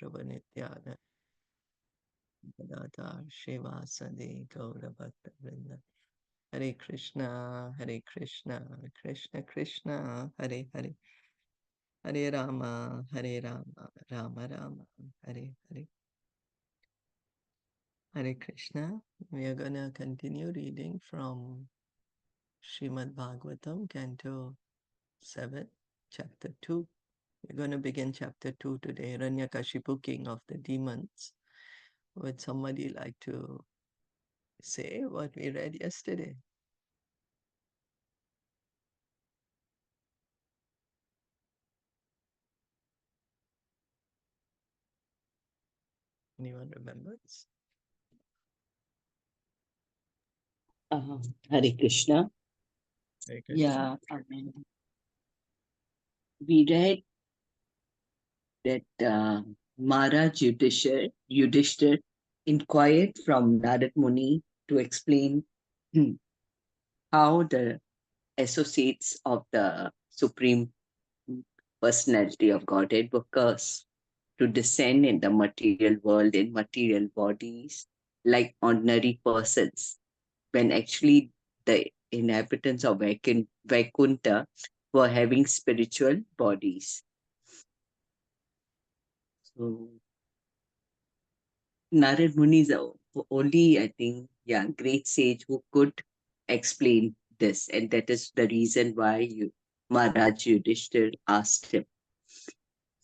Prabhanityana Gadata Shivasadi Gaurabhakta Vrinda. Hare Krishna, Krishna Krishna, Hare Hare, Hare Rama, Rama Rama, Hare Hare. Hare Krishna. We are gonna continue reading from Srimad Bhagavatam, Canto 7, Chapter 2. We're going to begin Chapter 2 today, Hiraṇyakaśipu, King of the Demons. Would somebody like to say what we read yesterday? Anyone remembers? Hare Krishna. Hare Krishna. Yeah, we read that Maharaj Yudhishthir inquired from Narad Muni to explain how the associates of the Supreme Personality of Godhead were cursed to descend in the material world in material bodies like ordinary persons, when actually the inhabitants of Vaikuntha were having spiritual bodies. So Narad Muni is the only, I think, great sage who could explain this, and that is the reason why Maharaj Yudhishthir asked him.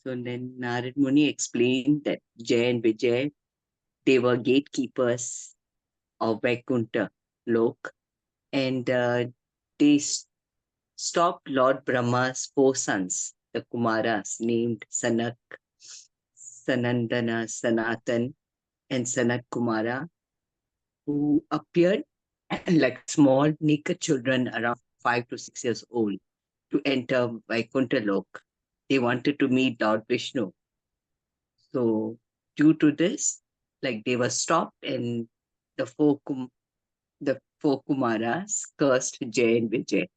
So then Narad Muni explained that Jay and Vijay, they were gatekeepers of Vaikuntha Lok, and they stopped Lord Brahma's four sons, the Kumaras, named Sanak, Sanandana, Sanatan, and Sanat Kumara, who appeared like small naked children around 5 to 6 years old to enter Vaikuntha Lok. They wanted to meet Lord Vishnu. So due to this, like they were stopped, and the four Kumaras cursed Jay and Vijay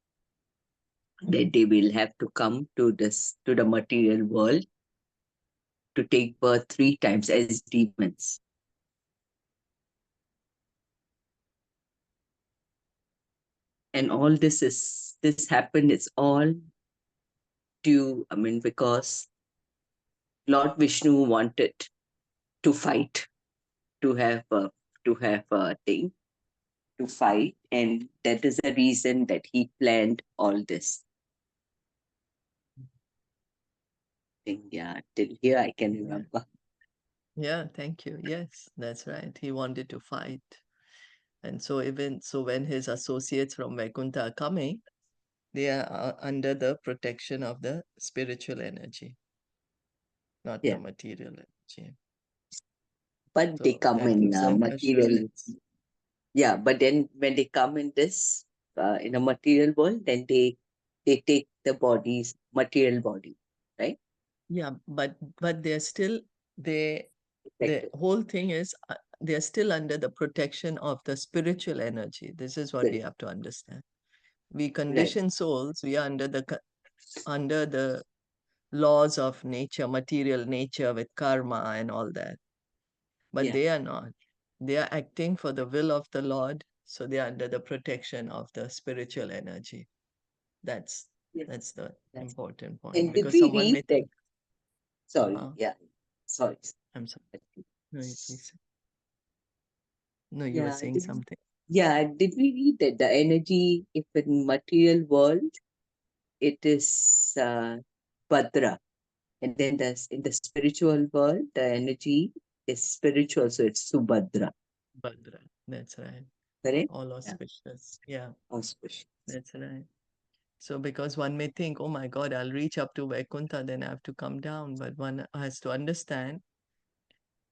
that they will have to come to the material world to take birth 3 times as demons. And all this happened, it's all due, because Lord Vishnu wanted to fight, to have a thing, to fight, and that is the reason that he planned all this thing. Yeah, till here I can remember. Yeah, thank you. Yes, that's right. He wanted to fight. And so when his associates from Vaikuntha are coming, they are under the protection of the spiritual energy, not the Yeah, material energy. but they So come that in gives them material. assurance. Yeah, but then when they come in this in a material world, then they take the body's material body, right? Yeah, but they're still they the Protected. whole thing is they're still under the protection of the spiritual energy. This is what we Right. have to understand. We Right. conditioned souls, we are under the laws of nature, material nature with karma and all that. But Yeah. they are not. They are acting for the will of the Lord, so they are under the protection of the spiritual energy. That's Yeah. that's the That's, important point and did because we someone read may that? think, Sorry. uh, Yeah. Sorry. I'm sorry. No, you please. No, you were Yeah. saying something. Did we read that the energy, if in material world, it is Bhadra, and then in the spiritual world, the energy is spiritual, so it's Subhadra. Bhadra. That's right. Correct? All Yeah. auspicious. Yeah, Auspicious. that's right. So because one may think, oh my God, I'll reach up to Vaikuntha, then I have to come down. But one has to understand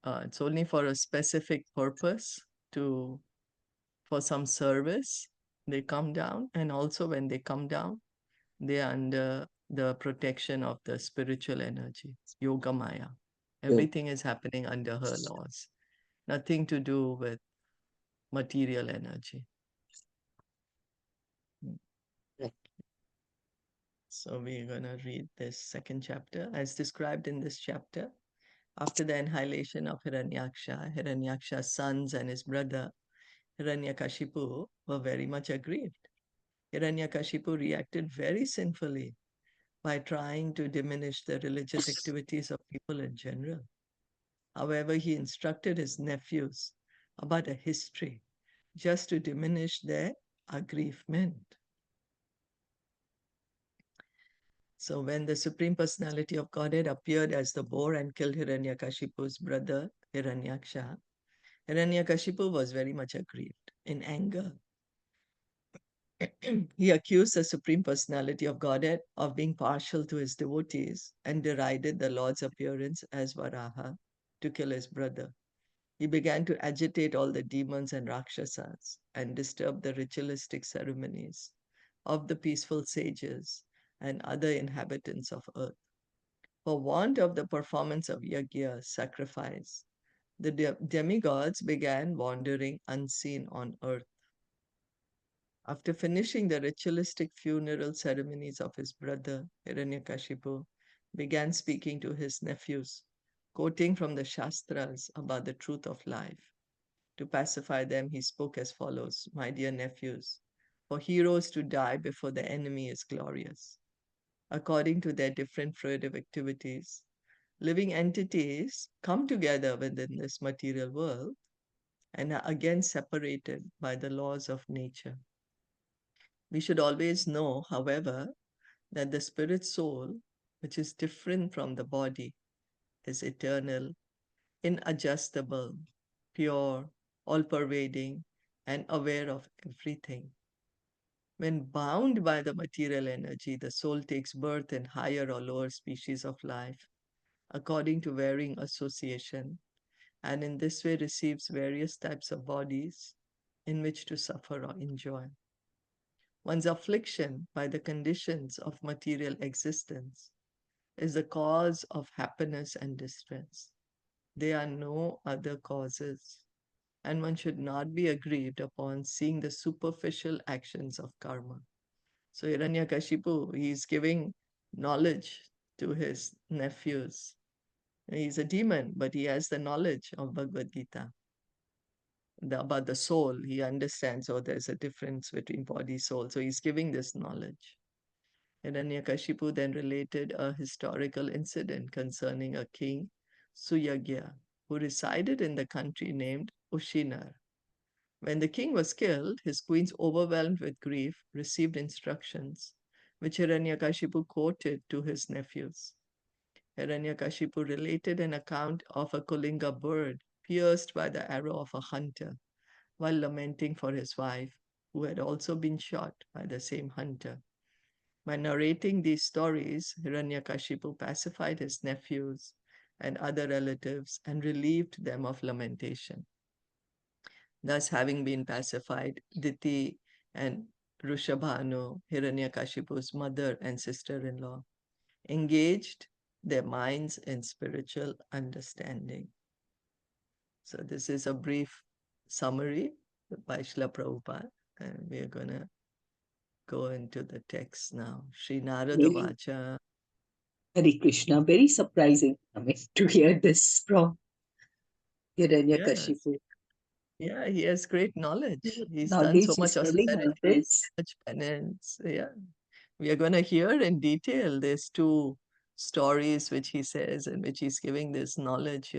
it's only for a specific purpose to for some service. They come down, and also when they come down, they are under the protection of the spiritual energy, Yoga Maya. So, Everything is happening under her laws. Nothing to do with material energy. Mm. right. So we're going to read this second chapter. As described in this chapter, After the annihilation of Hiranyaksha, Hiranyaksha's sons and his brother Hiraṇyakaśipu were very much aggrieved. Hiraṇyakaśipu reacted very sinfully by trying to diminish the religious activities of people in general. However, he instructed his nephews about a history just to diminish their aggrievement. So when the Supreme Personality of Godhead appeared as the boar and killed Hiranyakashipu's brother Hiranyaksha, Hiranyakashipu was very much aggrieved. In anger, he accused the Supreme Personality of Godhead of being partial to his devotees and derided the Lord's appearance as Varaha to kill his brother. He began to agitate all the demons and Rakshasas and disturb the ritualistic ceremonies of the peaceful sages and other inhabitants of earth. For want of the performance of yajna, sacrifice, the demigods began wandering unseen on earth. After finishing the ritualistic funeral ceremonies of his brother, Hiranyakashipu began speaking to his nephews, quoting from the Shastras about the truth of life. To pacify them, he spoke as follows: My dear nephews, for heroes to die before the enemy is glorious. According to their different fruitive activities, living entities come together within this material world and are again separated by the laws of nature. We should always know, however, that the spirit soul, which is different from the body, is eternal, inadjustable, pure, all pervading, and aware of everything. When bound by the material energy, the soul takes birth in higher or lower species of life according to varying association, and in this way receives various types of bodies in which to suffer or enjoy. One's affliction by the conditions of material existence is the cause of happiness and distress. There are no other causes, and one should not be aggrieved upon seeing the superficial actions of karma. So Hiranyakashipu, he is giving knowledge to his nephews. He's a demon, but he has the knowledge of Bhagavad Gita, about the soul. He understands, oh, there's a difference between body, soul. So he's giving this knowledge. Hiranyakashipu then related a historical incident concerning a king, Suyagya, who resided in the country named Ushinar. When the king was killed, his queens, overwhelmed with grief, received instructions, which Hiranyakashipu quoted to his nephews. Hiranyakashipu related an account of a Kulinga bird pierced by the arrow of a hunter while lamenting for his wife, who had also been shot by the same hunter. By narrating these stories, Hiranyakashipu pacified his nephews and other relatives and relieved them of lamentation. Thus, having been pacified, Diti and Rushabhanu, Hiranyakashipu's mother and sister-in-law, engaged their minds in spiritual understanding. So this is a brief summary by Srila Prabhupada, and we are going to go into the text now. Sri Narada Really, Vacha. Hare Krishna, very surprising. I mean, to hear this from Yes, Hiranyakashipu. yeah, he has great knowledge. He's done so Nowadays, much he's telling us austerity, so this. much penance. Yeah, we are going to hear in detail these two stories which he says, in which he's giving this knowledge,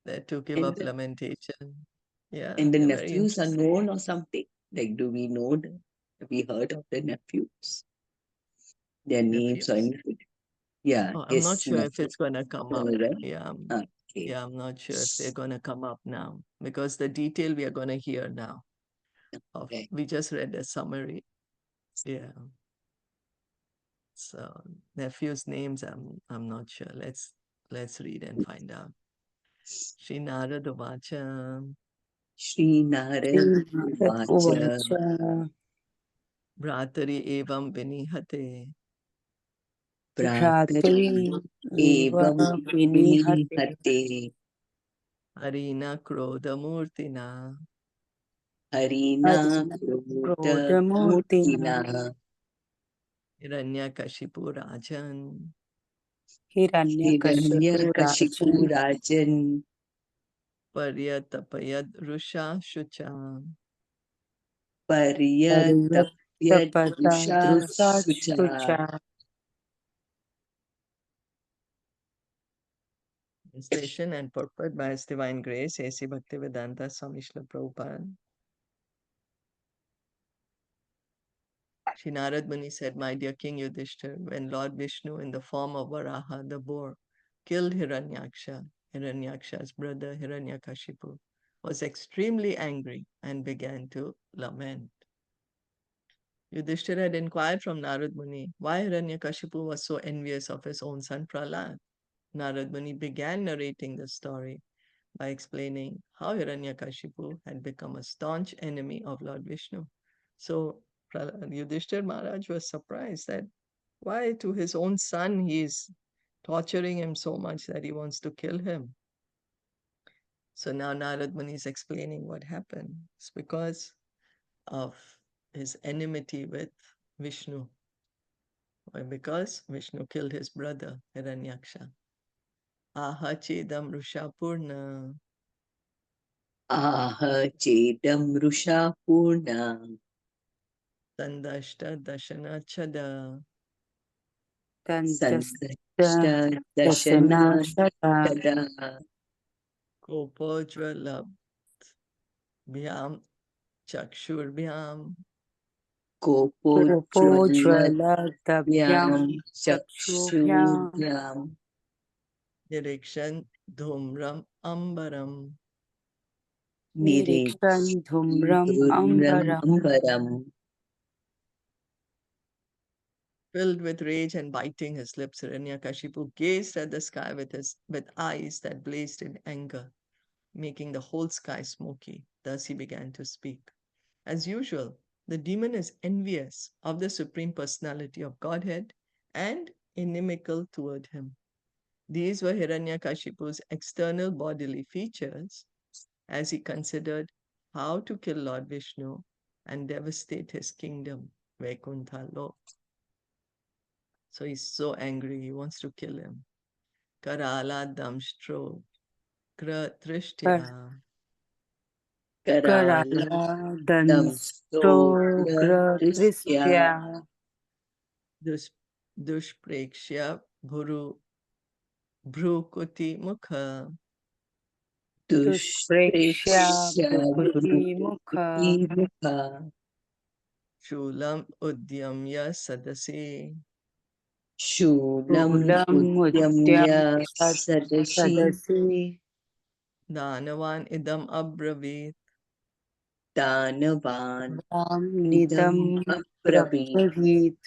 that to give And up lamentation. Yeah, and the they're very nephews are interesting. known or something? Like, do we know have we heard of the nephews? Their names or Nephews? anything? Yeah, Oh, I'm not his sure if nephew. it's going to come No, up. right? Yeah, Okay. yeah, I'm not sure if they're going to come up now because the detail we are going to hear now. Right. We just read a summary. Yeah. So nephews' names, I'm not sure. Let's read and find out. Sri Narada Vacha, Shri Narad Vacha उवाच Bhratari Evam Vinihate, Bhratari भ्रातरि एव Evam विनिहते Vinihate Harina Krodha Murtina, Harina हरिण Krodha क्रोधमूर्तिना Murtina Hiranyakashipu Rajan, Hiraṇyakaśipu Hiraṇyakaśipu Rajan Rajan Paryatapayad Rusha Shucha. Paryatapyad Pariyatapata Rusha Shucha. Drusachucha. Translation and purport by His Divine Grace, A.C. Bhaktivedanta Swami Srila Prabhupada. Shri Narad Muni said, "My dear King Yudhishthir, when Lord Vishnu in the form of Varaha, the boar, killed Hiranyaksha's brother Hiraṇyakaśipu, was extremely angry and began to lament." Yudhishthir had inquired from Narad Muni why Hiraṇyakaśipu was so envious of his own son Prahlad. Narad Muni began narrating the story by explaining how Hiraṇyakaśipu had become a staunch enemy of Lord Vishnu. So Yudhishthir Maharaj was surprised that why to his own son he is torturing him so much that he wants to kill him. So now Narad Muni is explaining what happened. It's because of his enmity with Vishnu, or because Vishnu killed his brother Hiranyaksha. Aha chedam rushapurna Aha chedam rusha purna sandashta dashana chada Tantasta sandashta dashana Dasanashata tada kopojvala bhyam chakshurbhyam kopojvalat Kopojvaladabhyam yam Chakshubhyam chakshuyam Nirikshan dhumram ambaram. Nirikshan Dhumram Duram Ambaram. ambaram. Filled with rage and biting his lips, Hiranyakashipu gazed at the sky with eyes that blazed in anger, making the whole sky smoky. Thus he began to speak. As usual, the demon is envious of the Supreme Personality of Godhead and inimical toward him. These were Hiranyakashipu's external bodily features as he considered how to kill Lord Vishnu and devastate his kingdom, Vaikuntha Lok. So he's so angry, he wants to kill him. Karala damstro kratrishtya Karala Karala damsto Danstogra kristya Tristya dushprekshya bhrukuti mukha Dushprekshya dushprekshya Bhrukuti bhrukuti Mukha mukha shulam udyamya sadasi. shulam Shulam Mutyam udyamya sadashi Sadasi Danavan idam abravit. danavan Ram idam Nidam abrabit. Brahmavit.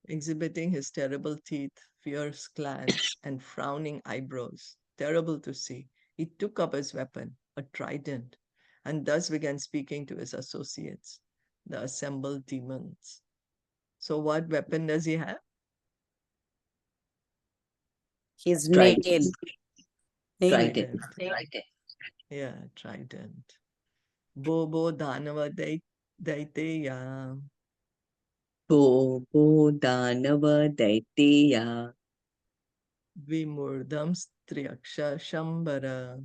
Exhibiting his terrible teeth, fierce glance, and frowning eyebrows, terrible to see, he took up his weapon, a trident, and thus began speaking to his associates, the assembled demons. So, what weapon does he have? His nail. Trident. Trident. Trident. Yeah, trident. Bobo Danava Daiteya. Bobo danava daiteya Vimurdam Striyaksha Shambara.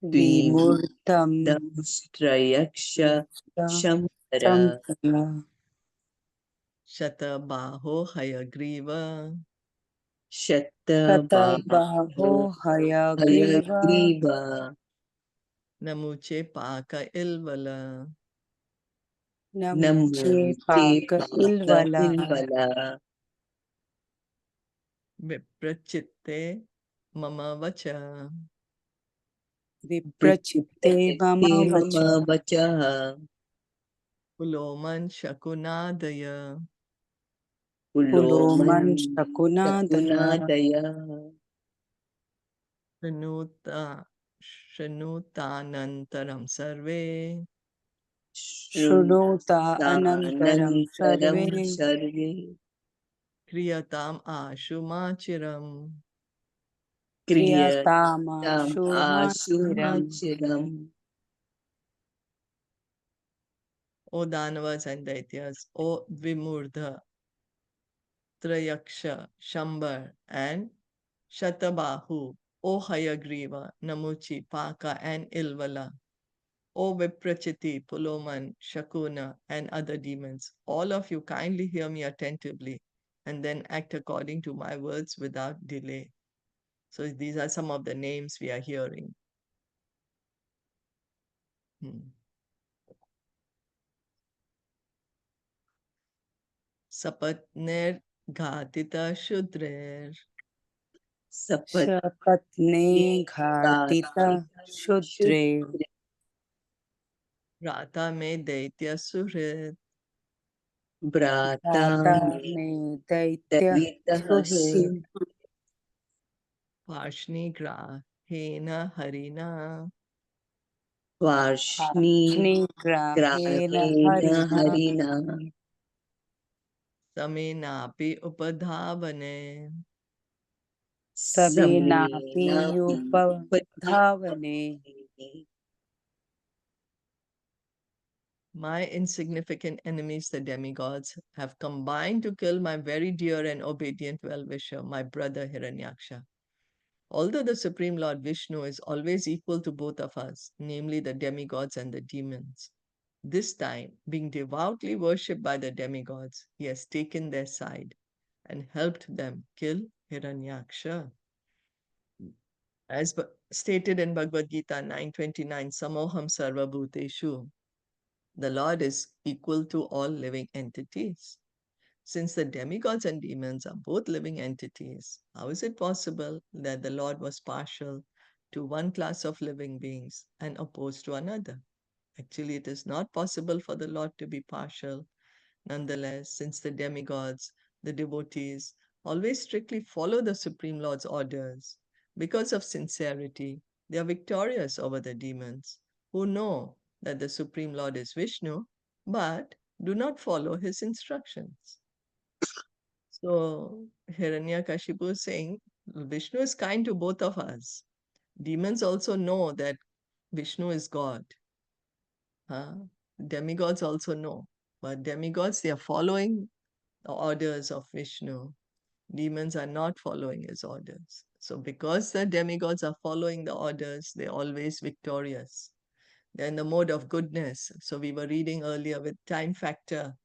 Vimurtam Damstrayaksha Shambara Shankara Shatabaho Hayagriva. Katabaho Shatabaho Hayagriva Hayagriva Namuche Paka Ilvala. Namuche Namuche Paka Paka Ilvala Ilvala Viprachitte Mama Vacha. Viprachitte Mama Viprachite Vacha Mama Vachaha Puloman Shakunadaya. Puloman Puloman Shakunadaya Shakunadaya Shrunuta Shrunutanantaram Sarve. Shrunuta Anantaram Shruntanantaram Sarve Sarve Kriyatam Ashumachiram. Kriyatama Kriyatam Shumachiram. Asumachiram. O Danavas and Daityas, O Vimurdha, Trayaksha, Shambar, and Shatabahu, O Hayagriva, Namuchi, Paka, and Ilvala, O Viprachiti, Puloman, Shakuna, and other demons, all of you kindly hear me attentively and then act according to my words without delay. So these are some of the names we are hearing. Sapatner Ghatita Shudrer. Sapatne Ghatita Shudre Rata me Daitya Suhrit. Bhata me Daitya Suhre Parshni Grahena Harina. Parshni Grahena Harina Harina Samenapi Upadhavane. Sabinapi Upadhavane. My insignificant enemies, the demigods, have combined to kill my very dear and obedient well-wisher, my brother Hiranyaksha. Although the Supreme Lord Vishnu is always equal to both of us, namely the demigods and the demons, this time, being devoutly worshipped by the demigods, he has taken their side and helped them kill Hiranyaksha. As stated in Bhagavad Gita 9:29, Samoham Sarva Bhuteshu, the Lord is equal to all living entities. Since the demigods and demons are both living entities, how is it possible that the Lord was partial to one class of living beings and opposed to another? Actually, it is not possible for the Lord to be partial. Nonetheless, since the demigods, the devotees, always strictly follow the Supreme Lord's orders, because of sincerity, they are victorious over the demons, who know that the Supreme Lord is Vishnu, but do not follow his instructions. So Hiraṇyakaśipu is saying, Vishnu is kind to both of us. Demons also know that Vishnu is God. Demigods also know. But demigods, they are following the orders of Vishnu. Demons are not following his orders. So because the demigods are following the orders, they're always victorious. They're in the mode of goodness. So we were reading earlier with time factor.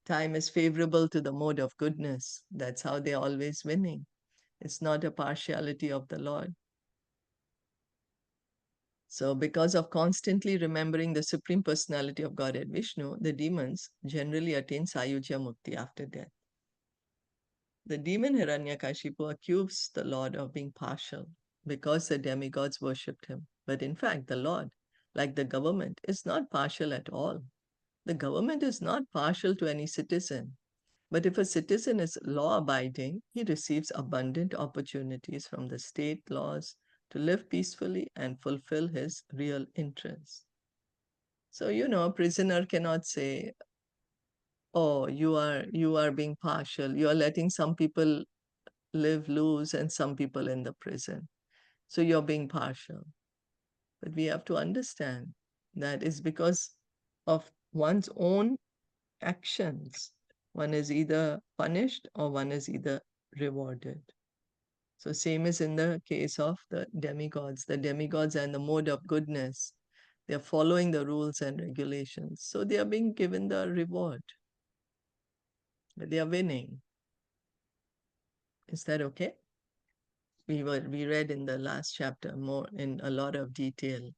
Time is favorable to the mode of goodness. That's how they're always winning. It's not a partiality of the Lord. So because of constantly remembering the Supreme Personality of Godhead Vishnu, the demons generally attain Sayujya Mukti after death. The demon Hiraṇyakaśipu accused the Lord of being partial because the demigods worshipped him. But in fact, the Lord, like the government, is not partial at all. The government is not partial to any citizen. But if a citizen is law-abiding, he receives abundant opportunities from the state laws to live peacefully and fulfill his real interests. So, a prisoner cannot say, oh, you are being partial. You are letting some people live loose and some people in the prison. So you're being partial. But we have to understand that it's because of one's own actions. One is either punished or one is either rewarded. So same is in the case of the demigods. The demigods are in the mode of goodness. They are following the rules and regulations. So they are being given the reward. They are winning. Is that okay? We read in the last chapter more in a lot of detail.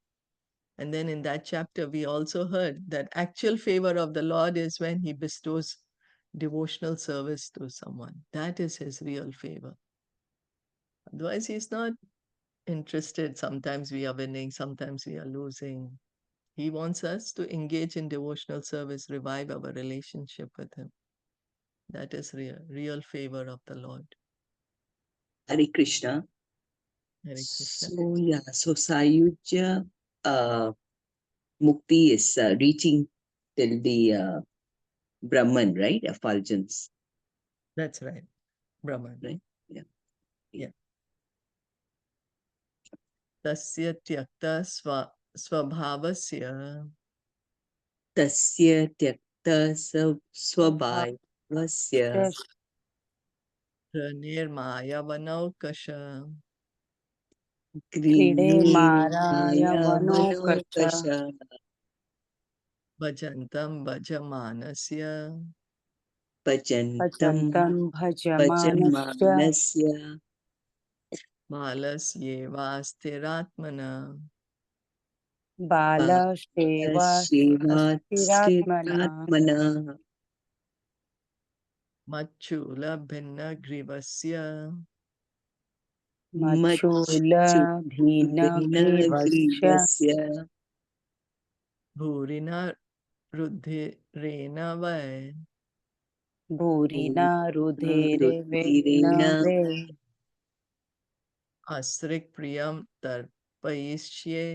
And then in that chapter, we also heard that actual favor of the Lord is when he bestows devotional service to someone. That is his real favor. Otherwise, he's not interested. Sometimes we are winning, sometimes we are losing. He wants us to engage in devotional service, revive our relationship with him. That is real favor of the Lord. Hare Krishna. Hare Krishna. So Sayujya Mukti is reaching till the Brahman, right? Effulgence. That's right. Brahman. Right? Yeah. Tasya tyakta svabhavasya tasya tyakta swabhavasya Pranirmaya Kride grinirmaya Maraya Vanokasha manokasha Bhajantam Bhajamanasya pajantam Pajantam Bhajamanasya pajamanasya Malasyevastiratmana Bala Sheva Astiratmana shivatsthiratmana Machula Bhinna Grivasya Machula Bhina Grivasya grivasya Bhurina Rudhirena Vai Bhurina Rudhere rudirena Venave Asrik Priyam Tarpaishye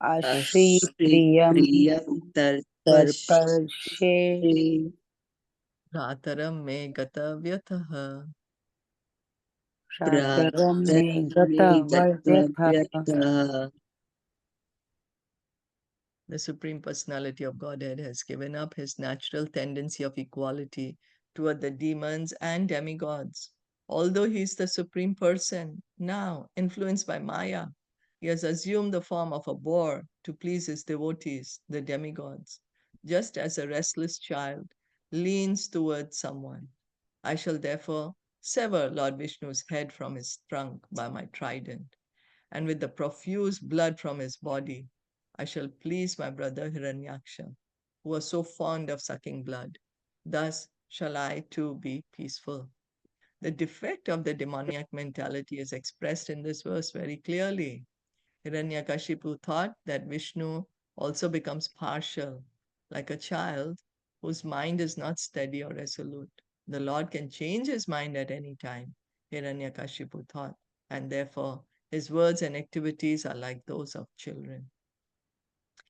Ashri ashri Priyam priyam Tarparshe tarpashre Rataram Me Gata Vyataha. Rataram Me pratame Gata Varyatha. gatavyata. The Supreme Personality of Godhead has given up his natural tendency of equality toward the demons and demigods. Although he is the Supreme Person, now, influenced by Maya, he has assumed the form of a boar to please his devotees, the demigods, just as a restless child leans towards someone. I shall therefore sever Lord Vishnu's head from his trunk by my trident, and with the profuse blood from his body, I shall please my brother Hiranyaksha, who was so fond of sucking blood. Thus shall I too be peaceful. The defect of the demoniac mentality is expressed in this verse very clearly. Hiraṇyakaśipu thought that Vishnu also becomes partial, like a child whose mind is not steady or resolute. The Lord can change his mind at any time, Hiraṇyakaśipu thought, and therefore his words and activities are like those of children.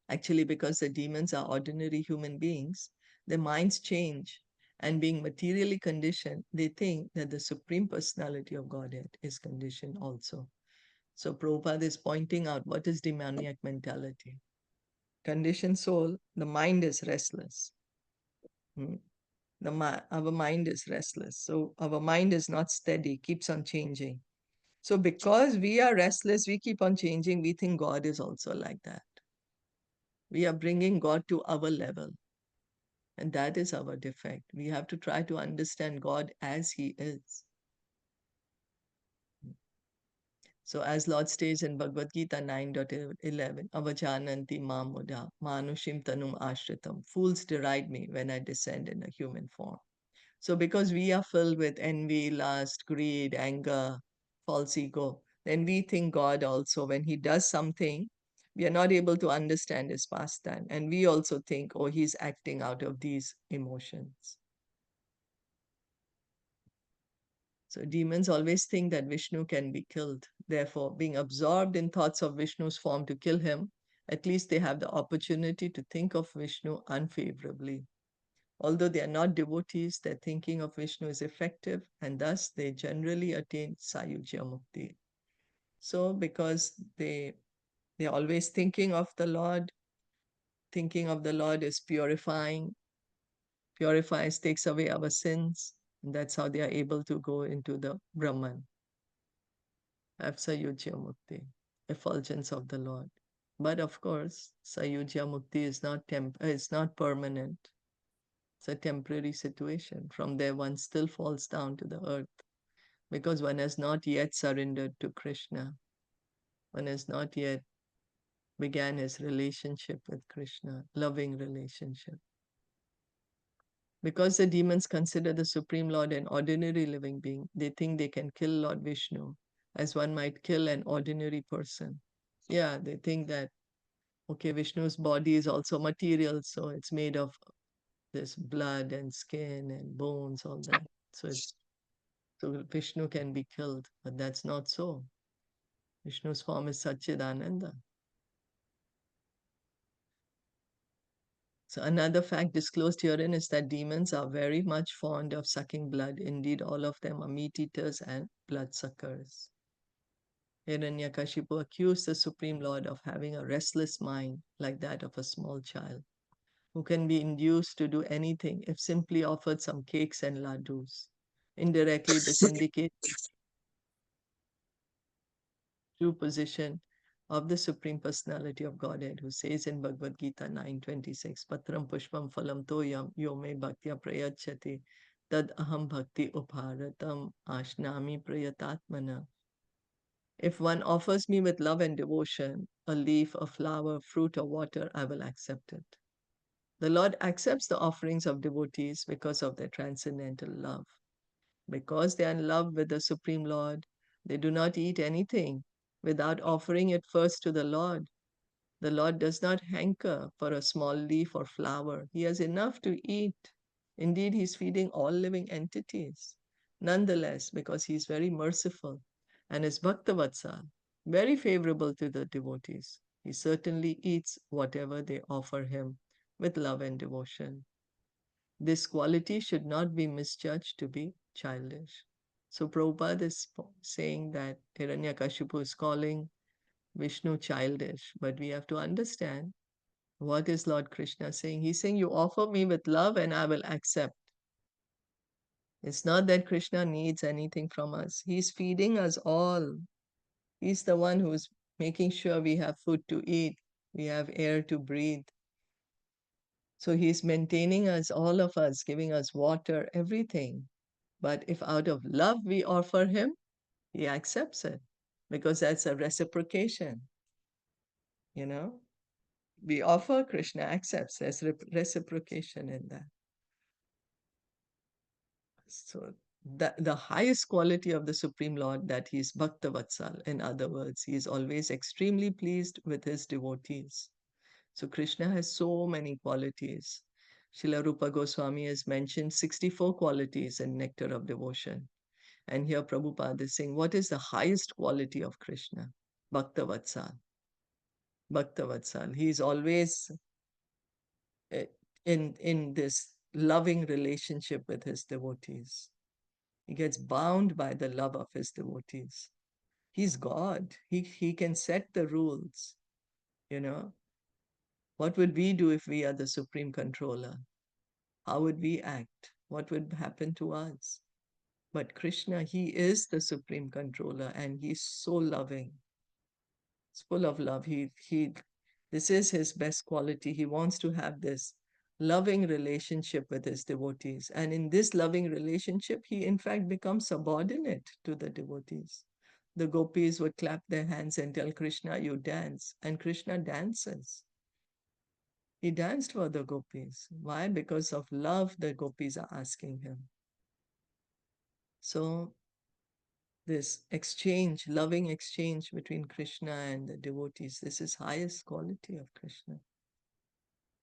Actually, because the demons are ordinary human beings, their minds change, and being materially conditioned, they think that the Supreme Personality of Godhead is conditioned also. So Prabhupada is pointing out what is demoniac mentality. Conditioned soul, the mind is restless. Our mind is restless. So our mind is not steady, keeps on changing. So because we are restless, we keep on changing, we think God is also like that. We are bringing God to our level. And that is our defect. We have to try to understand God as He is. So as Lord states in Bhagavad Gita 9.11, Avajananti mamuda manushim tanum ashritam. Fools deride me when I descend in a human form. So because we are filled with envy, lust, greed, anger, false ego, then we think God also, when He does something, we are not able to understand His pastime. And we also think, oh, He's acting out of these emotions. So demons always think that Vishnu can be killed. Therefore, being absorbed in thoughts of Vishnu's form to kill him, at least they have the opportunity to think of Vishnu unfavorably. Although they are not devotees, their thinking of Vishnu is effective, and thus they generally attain Sayujya Mukti. So because they're always thinking of the Lord is purifying, purifies, takes away our sins, and that's how they are able to go into the Brahman. Sayujya Mukti, effulgence of the Lord. But of course, Sayujya Mukti is not permanent. It's a temporary situation. From there, one still falls down to the earth because one has not yet surrendered to Krishna. One has not yet began his relationship with Krishna, loving relationship. Because the demons consider the Supreme Lord an ordinary living being, they think they can kill Lord Vishnu as one might kill an ordinary person. Yeah, they think that, okay, Vishnu's body is also material, so it's made of this blood and skin and bones, all that. So Vishnu can be killed, but that's not so. Vishnu's form is Satchidananda. So another fact disclosed herein is that demons are very much fond of sucking blood. Indeed, all of them are meat eaters and blood suckers. Hiraṇyakaśipu accused the Supreme Lord of having a restless mind like that of a small child, who can be induced to do anything if simply offered some cakes and laddus. Indirectly, this indicates true position of the Supreme Personality of Godhead, who says in Bhagavad Gita 9:26, Patram Pushpam Phalam Toyam Yo Me Bhaktya Prayachati Tad Aham Bhakti Uparatam Ashnami Prayatatmana. If one offers me with love and devotion a leaf, a flower, fruit, or water, I will accept it. The Lord accepts the offerings of devotees because of their transcendental love. Because they are in love with the Supreme Lord, they do not eat anything without offering it first to the Lord. The Lord does not hanker for a small leaf or flower. He has enough to eat. Indeed, He is feeding all living entities. Nonetheless, because He is very merciful and is Bhaktavatsal, very favorable to the devotees, He certainly eats whatever they offer Him with love and devotion. This quality should not be misjudged to be childish. So Prabhupada is saying that Hiraṇyakaśipu is calling Vishnu childish, but we have to understand what is Lord Krishna saying. He's saying, you offer me with love and I will accept. It's not that Krishna needs anything from us. He's feeding us all. He's the one who's making sure we have food to eat, we have air to breathe. So He's maintaining us, all of us, giving us water, everything. But if out of love we offer Him, He accepts it because that's a reciprocation. You know, we offer, Krishna accepts. There's reciprocation in that. So the highest quality of the Supreme Lord, that He is Bhaktavatsal. In other words, He is always extremely pleased with His devotees. So Krishna has so many qualities. Srila Rupa Goswami has mentioned 64 qualities in Nectar of Devotion. And here Prabhupada is saying, what is the highest quality of Krishna? Bhaktavatsal. Bhaktavatsal. He is always in this loving relationship with his devotees. He gets bound by the love of his devotees. He's God. He can set the rules. You know, what would we do if we are the supreme controller? How would we act? What would happen to us? But Krishna, He is the supreme controller and He's so loving. It's full of love. This is His best quality. He wants to have this loving relationship with His devotees. And in this loving relationship, He in fact becomes subordinate to the devotees. The gopis would clap their hands and tell Krishna, you dance. And Krishna dances. He danced for the gopis. Why? Because of love, the gopis are asking Him. So this exchange, loving exchange between Krishna and the devotees, this is highest quality of Krishna.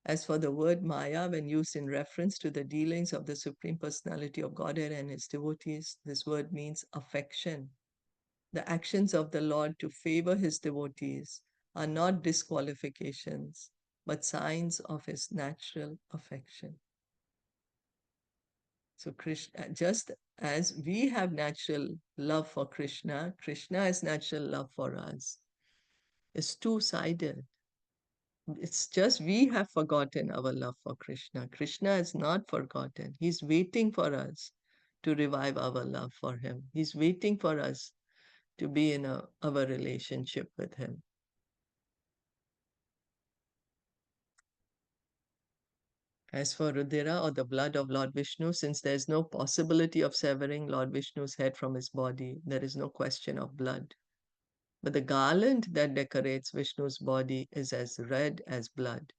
As for the word Maya, when used in reference to the dealings of the Supreme Personality of Godhead and His devotees, this word means affection. The actions of the Lord to favor His devotees are not disqualifications, but signs of His natural affection. So Krishna, just as we have natural love for Krishna, Krishna has natural love for us. It's two-sided. It's just we have forgotten our love for Krishna. Krishna has not forgotten. He's waiting for us to revive our love for Him. He's waiting for us to be in our relationship with Him. As for Rudira, or the blood of Lord Vishnu, since there is no possibility of severing Lord Vishnu's head from his body, there is no question of blood. But the garland that decorates Vishnu's body is as red as blood.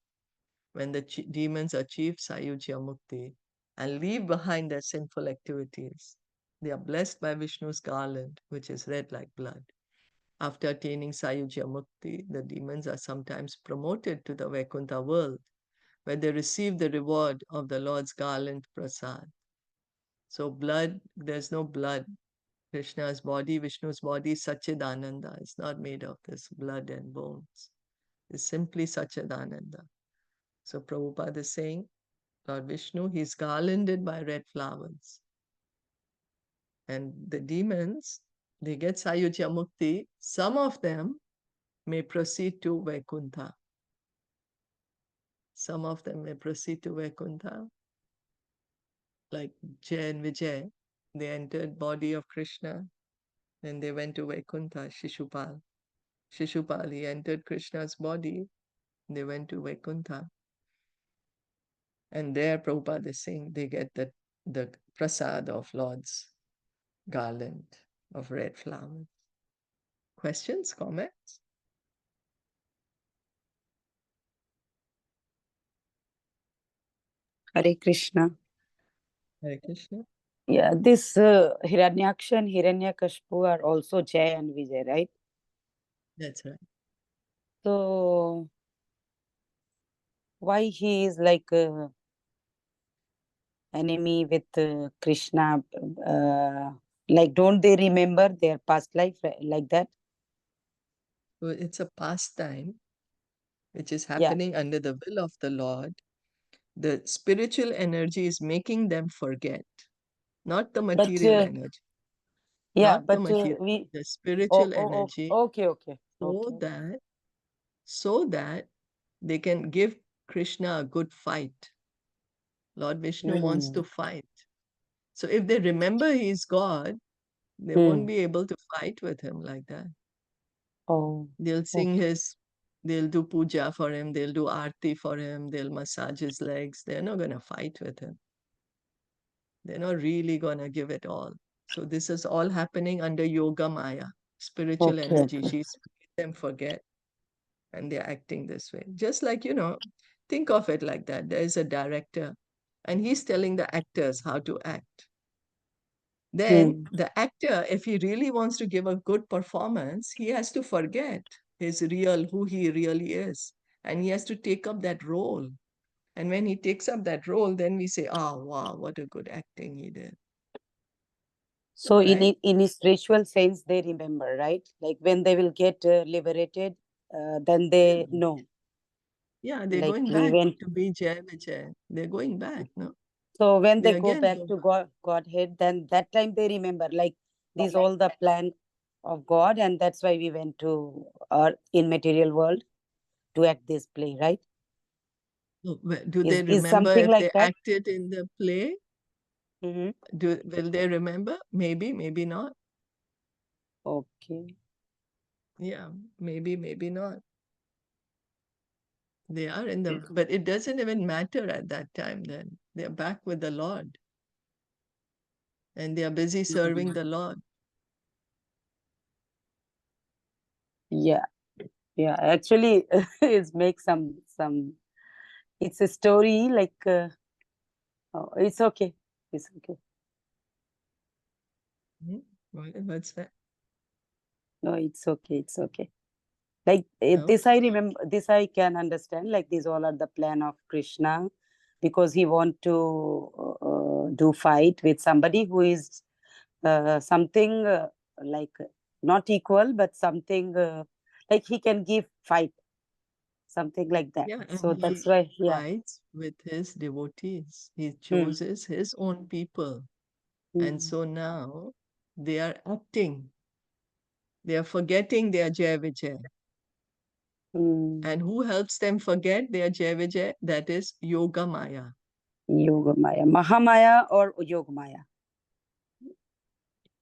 When the demons achieve Sayujya Mukti and leave behind their sinful activities, they are blessed by Vishnu's garland, which is red like blood. After attaining Sayujya Mukti, the demons are sometimes promoted to the Vaikuntha world, where they receive the reward of the Lord's garland prasad. So blood, there's no blood. Krishna's body, Vishnu's body, Sachidananda, is not made of this blood and bones. It's simply Sachidananda. So Prabhupada is saying, Lord Vishnu, he's garlanded by red flowers. And the demons, they get Sayujya Mukti, some of them may proceed to Vaikuntha. Some of them may proceed to Vaikuntha, like Jay and Vijay. They entered body of Krishna, then they went to Vaikuntha, Shishupal. Shishupal, he entered Krishna's body, they went to Vaikuntha. And there Prabhupada is saying they get the prasad of Lord's garland of red flowers. Questions, comments? Hare Krishna. Hare Krishna. Yeah, this Hiranyaksha and Hiranyakashipu are also Jay and Vijay, right? That's right. So why he is like enemy with Krishna? Like, don't they remember their past life like that? So it's a pastime which is Yeah, happening under the will of the Lord. The spiritual energy is making them forget, not the but material energy, yeah, not the but material, we. the Oh, spiritual oh, energy, okay, okay, so okay. that they can give Krishna a good fight. Lord Vishnu wants to fight. So if they remember he's God, they won't be able to fight with him like that. Oh, They'll sing okay. they'll do puja for him, they'll do arti for him, they'll massage his legs. They're not going to fight with him. They're not really going to give it all. So this is all happening under Yoga Maya, spiritual Okay, energy. okay. She's making them forget and they're acting this way. Just like, think of it like that. There's a director and he's telling the actors how to act. Then the actor, if he really wants to give a good performance, he has to forget who he really is. And he has to take up that role. And when he takes up that role, then we say, oh, wow, what a good acting he did. So Right? in a spiritual sense, they remember, right? Like when they will get liberated, then Yeah. they know. Yeah, they're Like going we back went. to be Jai Vijay. They're going back, no? So when They they go again back go. to Godhead, then that time they remember, like this all the plan of God, and that's why we went to our in material world to act this play, right? Do they Is remember something if like they that? acted in the play? Mm-hmm. Will they remember? Maybe, maybe not. Okay. Yeah, maybe not. They are but it doesn't even matter at that time then. They're back with the Lord and they are busy serving the Lord. Yeah, yeah. Actually, it makes some. It's a story like. Oh, it's okay. It's okay. Well, what's that? No, it's okay. It's okay. Like this, Okay. I remember. This I can understand. Like these all are the plan of Krishna, because he want to do fight with somebody who is something like not equal, but something like he can give fight, something like that. Yeah, and So that's he why, yeah. fights with his devotees. He Hmm. chooses his own people. And Hmm. so now they are acting. They are forgetting their Jai Vijay. Hmm. And who helps them forget their Jai Vijay? That is Yoga Maya. Yoga Maya, Mahamaya or Yoga Maya?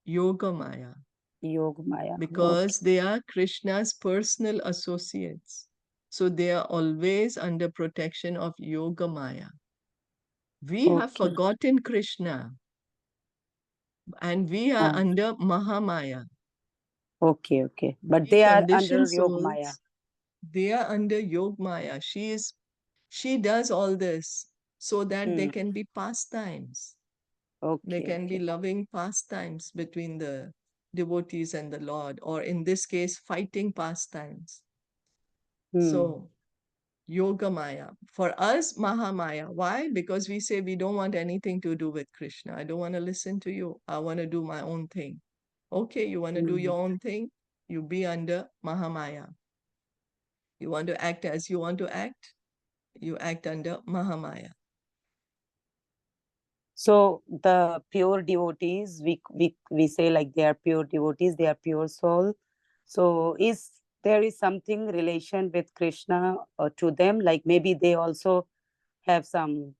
Yoga Maya. Yoga Maya. Okay. Because they are Krishna's personal associates. So they are always under protection of Yoga Maya. We have Okay. forgotten Krishna and we are Ah, under Mahamaya. okay. Okay. But We they are conditioned under Yoga Maya. souls, they are under Yoga Maya. She does all this so that there Hmm. can be pastimes. There Okay. can be Okay. loving pastimes between the devotees and the Lord, or in this case, fighting pastimes. Hmm. So Yoga Maya. For us, Mahamaya. Why? Because we say we don't want anything to do with Krishna. I don't want to listen to you. I want to do my own thing. Okay, you want to do Hmm. your own thing? You be under Mahamaya. You want to act as you want to act? You act under Mahamaya. So the pure devotees, we say like they are pure devotees, they are pure soul. So there is something relation with Krishna to them? Like maybe they also have some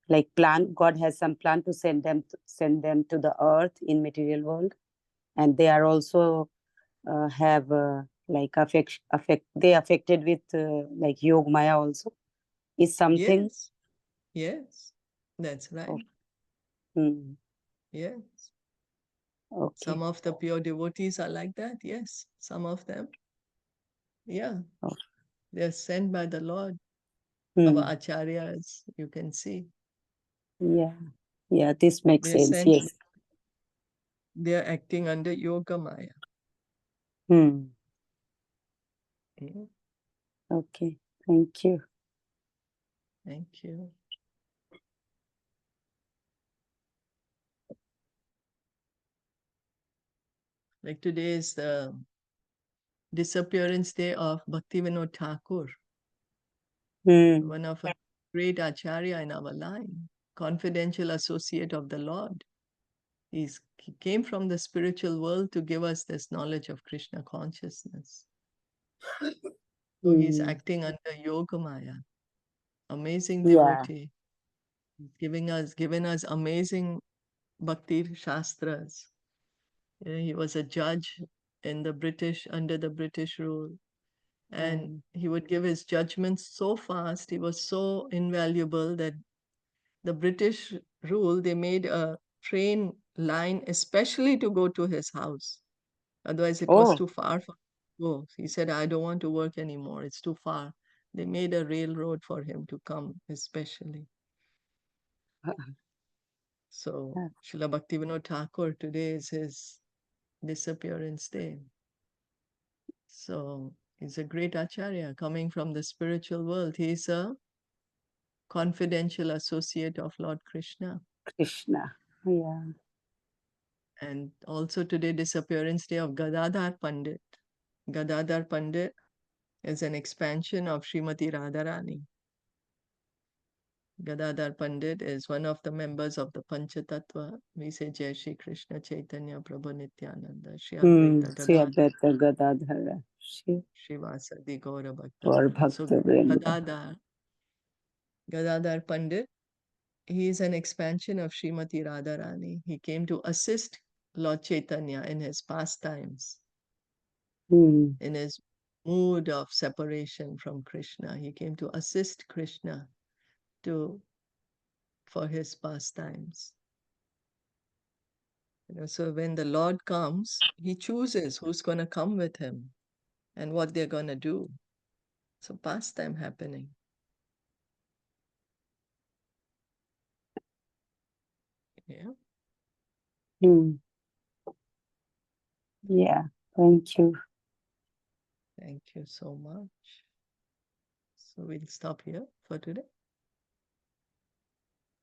like plan. God has some plan to send them to the earth in material world, and they are also have like they affected with like Yog Maya also. Is something? Yes, yes, that's right. Oh, hmm, Yes. okay. Some of the pure devotees are like that. Yes, some of them. Yeah, Oh, they're sent by the Lord. Our hmm. acharyas, you can see. Yeah, yeah, this makes They're sense. sent, Yes. they're acting under Yoga Maya. Hmm. Yeah, Okay. Thank you. thank you. Like today is the disappearance day of Bhaktivinoda Thakur, Hmm. one of our great acharya in our line, confidential associate of the Lord. He came from the spiritual world to give us this knowledge of Krishna consciousness. So he's Hmm. acting under Yoga Maya. Amazing Yeah. devotee. Given us amazing Bhakti Shastras. He was a judge in the under the British rule. And Oh. he would give his judgments so fast. He was so invaluable that the British rule, they made a train line especially to go to his house. Otherwise, it was Oh. too far for him to go. He said, I don't want to work anymore. It's too far. They made a railroad for him to come, especially. So, Srila Bhaktivinoda Thakur, today is his disappearance day. So, he's a great acharya coming from the spiritual world. He's a confidential associate of Lord Krishna. Krishna. Yeah. And also today, disappearance day of Gadadhar Pandit. Gadadhar Pandit is an expansion of Srimati Radharani. Gadadhar Pandit is one of the members of the Panchatattva. We say Jai Shri Krishna Chaitanya Prabhu Nityananda Shri Advaita Sri Gadadhar Advaita Gadadhara. Srivasadi Gaura Bhakta For Vrinda. So Bhakta Vrinda. Gadadhar Pandit, he is an expansion of Srimati Radharani. He came to assist Lord Chaitanya in his pastimes, Hmm. in his mood of separation from Krishna. He came to assist Krishna for his pastimes. So when the Lord comes, he chooses who's going to come with him and what they're going to do. So pastime happening. Yeah. Hmm. Yeah. Thank you. Thank you so much. So we'll stop here for today.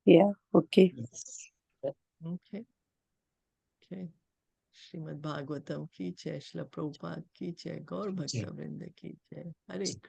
Yeah. Okay. Yes. Okay. Okay. Srimad Bhagavatam ki jai, Srila Prabhupada ki jai, Gaur Bhakta Vrinda ki jai. Hare Krishna.